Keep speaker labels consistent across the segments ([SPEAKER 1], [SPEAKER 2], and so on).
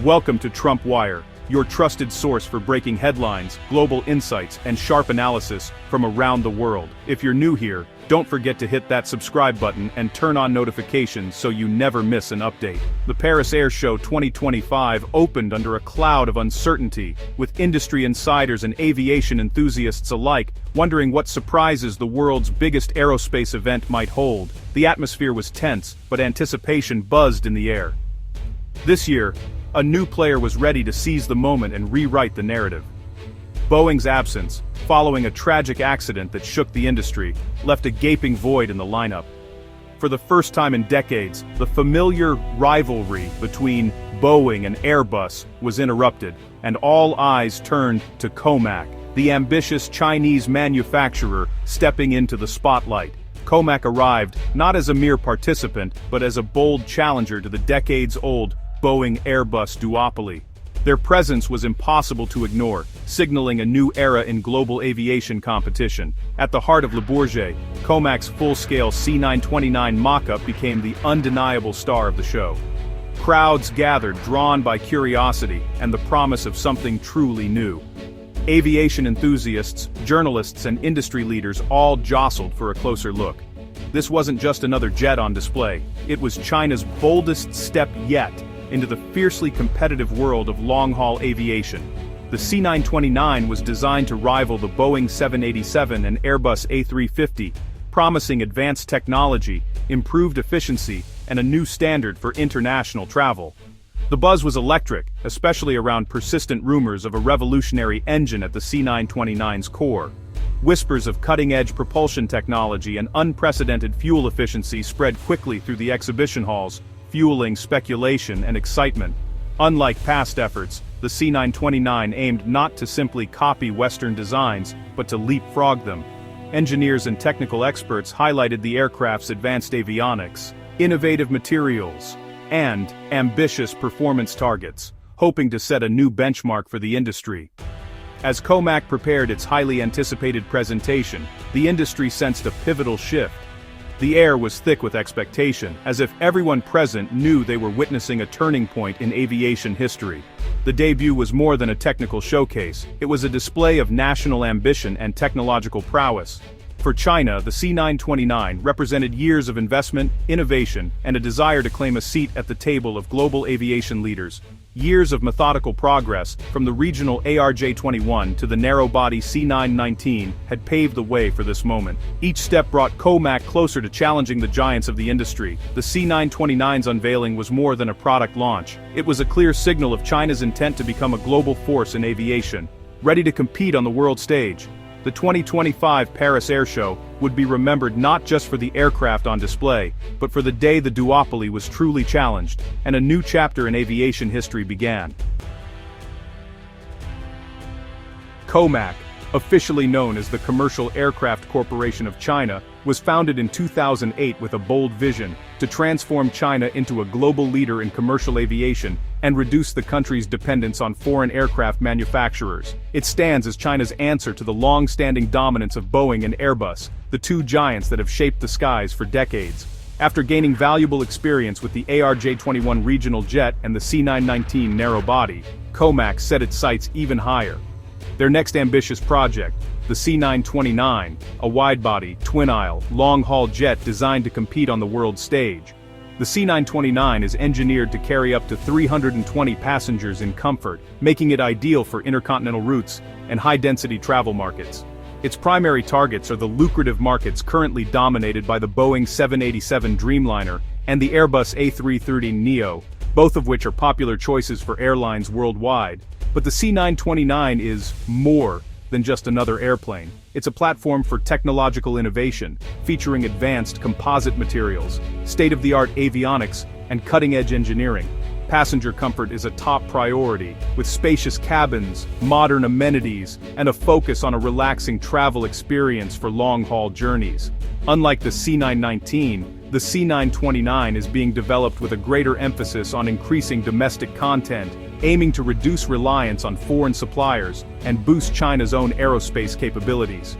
[SPEAKER 1] Welcome to Trump Wire, your trusted source for breaking headlines, global insights, and sharp analysis from around the world. If you're new here, don't forget to hit that subscribe button and turn on notifications so you never miss an update. The Paris Air Show 2025 opened under a cloud of uncertainty, with industry insiders and aviation enthusiasts alike wondering what surprises the world's biggest aerospace event might hold. The atmosphere was tense, but anticipation buzzed in the air. This year, a new player was ready to seize the moment and rewrite the narrative. Boeing's absence, following a tragic accident that shook the industry, left a gaping void in the lineup. For the first time in decades, the familiar rivalry between Boeing and Airbus was interrupted, and all eyes turned to COMAC, the ambitious Chinese manufacturer stepping into the spotlight. COMAC arrived not as a mere participant, but as a bold challenger to the decades-old Boeing-Airbus duopoly. Their presence was impossible to ignore, signaling a new era in global aviation competition. At the heart of Le Bourget, COMAC's full-scale C929 mock-up became the undeniable star of the show. Crowds gathered, drawn by curiosity and the promise of something truly new. Aviation enthusiasts, journalists, and industry leaders all jostled for a closer look. This wasn't just another jet on display, it was China's boldest step yet into the fiercely competitive world of long-haul aviation. The C929 was designed to rival the Boeing 787 and Airbus A350, promising advanced technology, improved efficiency, and a new standard for international travel. The buzz was electric, especially around persistent rumors of a revolutionary engine at the C929's core. Whispers of cutting-edge propulsion technology and unprecedented fuel efficiency spread quickly through the exhibition halls, fueling speculation and excitement. Unlike past efforts, the C929 aimed not to simply copy Western designs, but to leapfrog them. Engineers and technical experts highlighted the aircraft's advanced avionics, innovative materials, and ambitious performance targets, hoping to set a new benchmark for the industry. As COMAC prepared its highly anticipated presentation, the industry sensed a pivotal shift. The air was thick with expectation, as if everyone present knew they were witnessing a turning point in aviation history. The debut was more than a technical showcase, it was a display of national ambition and technological prowess. For China, the C929 represented years of investment, innovation, and a desire to claim a seat at the table of global aviation leaders. Years of methodical progress, from the regional ARJ-21 to the narrow-body C919, had paved the way for this moment. Each step brought COMAC closer to challenging the giants of the industry. The C929's unveiling was more than a product launch. It was a clear signal of China's intent to become a global force in aviation, ready to compete on the world stage. The 2025 Paris Air Show would be remembered not just for the aircraft on display, but for the day the duopoly was truly challenged, and a new chapter in aviation history began. COMAC, officially known as the Commercial Aircraft Corporation of China, was founded in 2008 with a bold vision to transform China into a global leader in commercial aviation and reduce the country's dependence on foreign aircraft manufacturers. It stands as China's answer to the long-standing dominance of Boeing and Airbus, the two giants that have shaped the skies for decades. After gaining valuable experience with the ARJ-21 regional jet and the C919 narrow-body, COMAC set its sights even higher. Their next ambitious project, the C929, a wide-body, twin-aisle, long-haul jet designed to compete on the world stage. The C929 is engineered to carry up to 320 passengers in comfort, making it ideal for intercontinental routes and high-density travel markets. Its primary targets are the lucrative markets currently dominated by the Boeing 787 Dreamliner and the Airbus A330neo, both of which are popular choices for airlines worldwide. But the C929 is more than just another airplane. It's a platform for technological innovation, featuring advanced composite materials, state-of-the-art avionics, and cutting-edge engineering. Passenger comfort is a top priority, with spacious cabins, modern amenities, and a focus on a relaxing travel experience for long-haul journeys. Unlike the C919, the C929 is being developed with a greater emphasis on increasing domestic content, aiming to reduce reliance on foreign suppliers and boost China's own aerospace capabilities.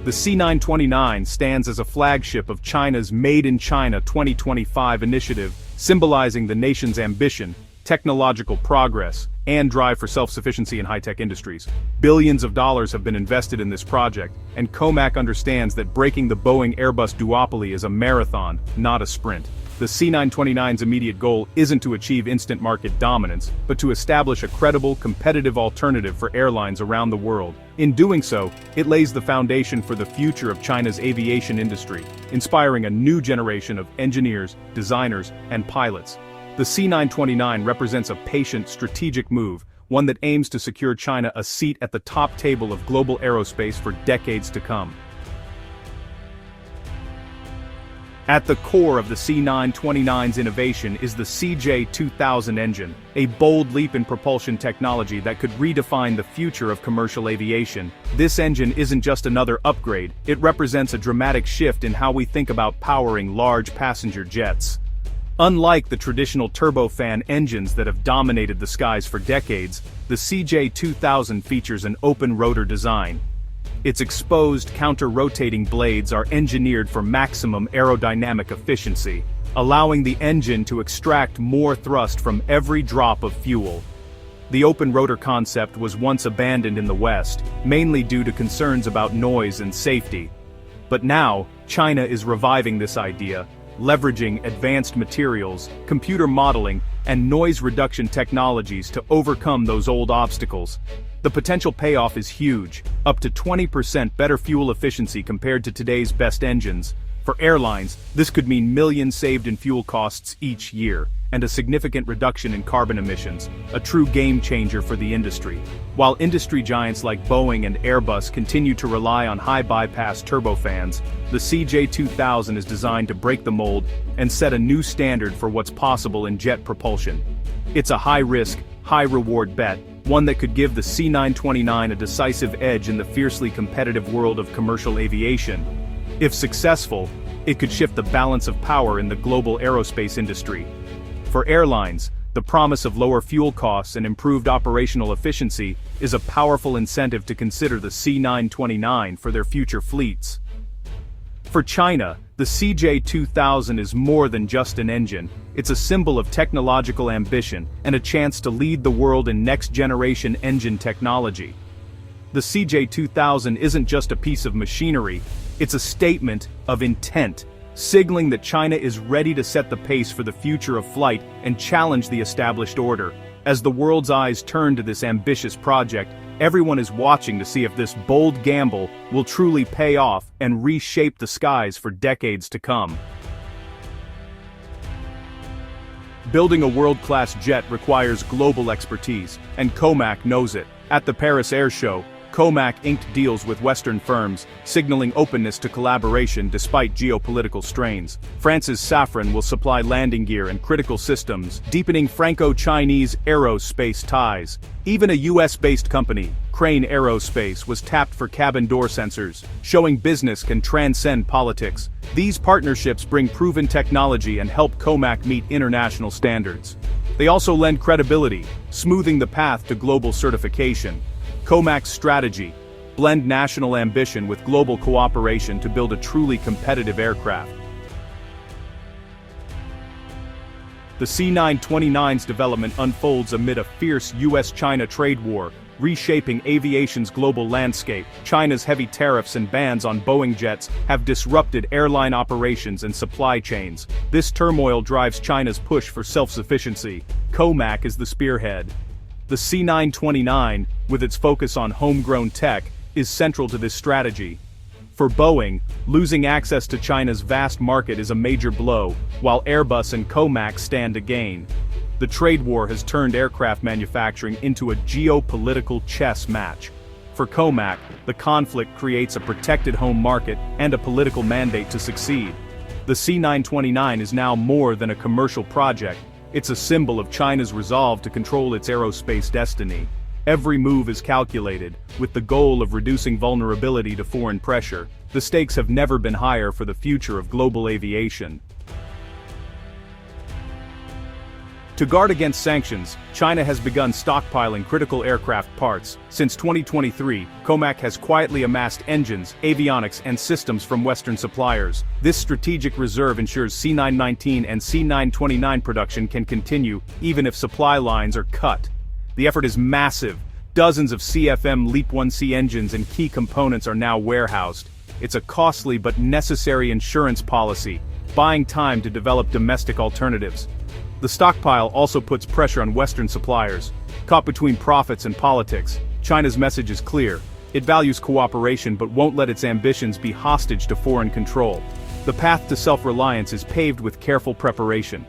[SPEAKER 1] The C929 stands as a flagship of China's Made in China 2025 initiative, symbolizing the nation's ambition technological progress, and drive for self-sufficiency in high-tech industries. Billions of dollars have been invested in this project, and COMAC understands that breaking the Boeing-Airbus duopoly is a marathon, not a sprint. The C929's immediate goal isn't to achieve instant market dominance, but to establish a credible, competitive alternative for airlines around the world. In doing so, it lays the foundation for the future of China's aviation industry, inspiring a new generation of engineers, designers, and pilots. The C929 represents a patient, strategic move, one that aims to secure China a seat at the top table of global aerospace for decades to come. At the core of the C929's innovation is the CJ2000 engine, a bold leap in propulsion technology that could redefine the future of commercial aviation. This engine isn't just another upgrade, it represents a dramatic shift in how we think about powering large passenger jets. Unlike the traditional turbofan engines that have dominated the skies for decades, the CJ2000 features an open-rotor design. Its exposed, counter-rotating blades are engineered for maximum aerodynamic efficiency, allowing the engine to extract more thrust from every drop of fuel. The open-rotor concept was once abandoned in the West, mainly due to concerns about noise and safety. But now, China is reviving this idea, leveraging advanced materials, computer modeling, and noise reduction technologies to overcome those old obstacles. The potential payoff is huge, up to 20% better fuel efficiency compared to today's best engines. For airlines, this could mean millions saved in fuel costs each year, and a significant reduction in carbon emissions, a true game-changer for the industry. While industry giants like Boeing and Airbus continue to rely on high-bypass turbofans, the CJ2000 is designed to break the mold and set a new standard for what's possible in jet propulsion. It's a high-risk, high-reward bet, one that could give the C929 a decisive edge in the fiercely competitive world of commercial aviation. If successful, it could shift the balance of power in the global aerospace industry. For airlines, the promise of lower fuel costs and improved operational efficiency is a powerful incentive to consider the C929 for their future fleets. For China, the CJ2000 is more than just an engine, it's a symbol of technological ambition and a chance to lead the world in next-generation engine technology. The CJ2000 isn't just a piece of machinery, it's a statement of intent, signaling that China is ready to set the pace for the future of flight and challenge the established order. As the world's eyes turn to this ambitious project, everyone is watching to see if this bold gamble will truly pay off and reshape the skies for decades to come. Building a world-class jet requires global expertise, and COMAC knows it. At the Paris Air Show, COMAC inked deals with Western firms, signaling openness to collaboration despite geopolitical strains. France's Safran will supply landing gear and critical systems, deepening Franco-Chinese aerospace ties. Even a US-based company, Crane Aerospace, was tapped for cabin door sensors, showing business can transcend politics. These partnerships bring proven technology and help COMAC meet international standards. They also lend credibility, smoothing the path to global certification. COMAC's strategy: blend national ambition with global cooperation to build a truly competitive aircraft. The C929's development unfolds amid a fierce US-China trade war, reshaping aviation's global landscape. China's heavy tariffs and bans on Boeing jets have disrupted airline operations and supply chains. This turmoil drives China's push for self-sufficiency. COMAC is the spearhead. The C929, with its focus on homegrown tech, is central to this strategy. For Boeing, losing access to China's vast market is a major blow, while Airbus and COMAC stand to gain. The trade war has turned aircraft manufacturing into a geopolitical chess match. For COMAC, the conflict creates a protected home market and a political mandate to succeed. The C929 is now more than a commercial project. It's a symbol of China's resolve to control its aerospace destiny. Every move is calculated, with the goal of reducing vulnerability to foreign pressure. The stakes have never been higher for the future of global aviation. To guard against sanctions, China has begun stockpiling critical aircraft parts. Since 2023, COMAC has quietly amassed engines, avionics, and systems from Western suppliers. This strategic reserve ensures C919 and C929 production can continue, even if supply lines are cut. The effort is massive. Dozens of CFM LEAP-1C engines and key components are now warehoused. It's a costly but necessary insurance policy, buying time to develop domestic alternatives. The stockpile also puts pressure on Western suppliers. Caught between profits and politics, China's message is clear. It values cooperation but won't let its ambitions be hostage to foreign control. The path to self-reliance is paved with careful preparation.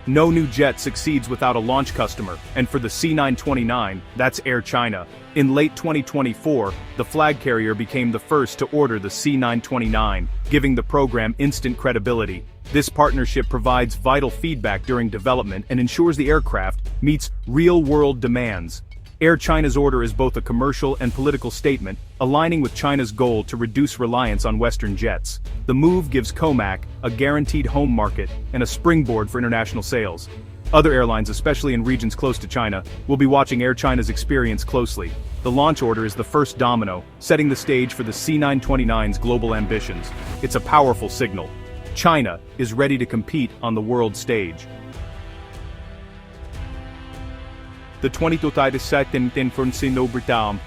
[SPEAKER 1] No new jet succeeds without a launch customer, and for the C929, that's Air China. In late 2024, the flag carrier became the first to order the C929, giving the program instant credibility. This partnership provides vital feedback during development and ensures the aircraft meets real-world demands. Air China's order is both a commercial and political statement, aligning with China's goal to reduce reliance on Western jets. The move gives COMAC a guaranteed home market and a springboard for international sales. Other airlines, especially in regions close to China, will be watching Air China's experience closely. The launch order is the first domino, setting the stage for the C929's global ambitions. It's a powerful signal. China is ready to compete on the world stage. The 2027 Britam,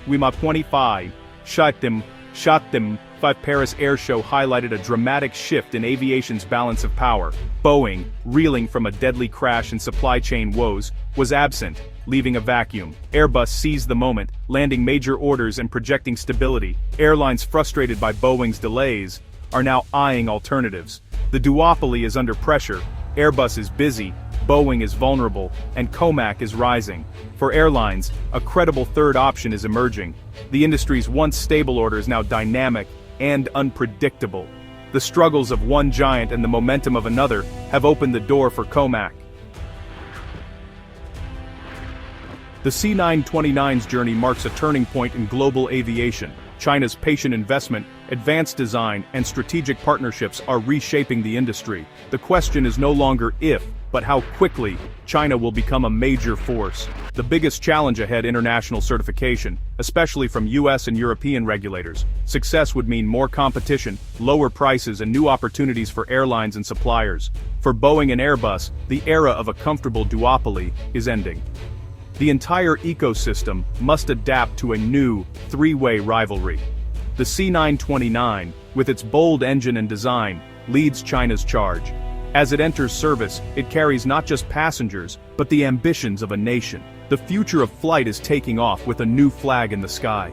[SPEAKER 1] Wima 25, Shatim 5 Paris Air Show highlighted a dramatic shift in aviation's balance of power. Boeing, reeling from a deadly crash and supply chain woes, was absent, leaving a vacuum. Airbus seized the moment, landing major orders and projecting stability. Airlines frustrated by Boeing's delays are now eyeing alternatives. The duopoly is under pressure. Airbus is busy, Boeing is vulnerable, and COMAC is rising. For airlines, a credible third option is emerging. The industry's once stable order is now dynamic and unpredictable. The struggles of one giant and the momentum of another have opened the door for COMAC. The C929's journey marks a turning point in global aviation. China's patient investment, advanced design, and strategic partnerships are reshaping the industry. The question is no longer if, but how quickly China will become a major force. The biggest challenge ahead: international certification, especially from US and European regulators. Success would mean more competition, lower prices, and new opportunities for airlines and suppliers. For Boeing and Airbus, the era of a comfortable duopoly is ending. The entire ecosystem must adapt to a new, three-way rivalry. The C929, with its bold engine and design, leads China's charge. As it enters service, it carries not just passengers, but the ambitions of a nation. The future of flight is taking off with a new flag in the sky.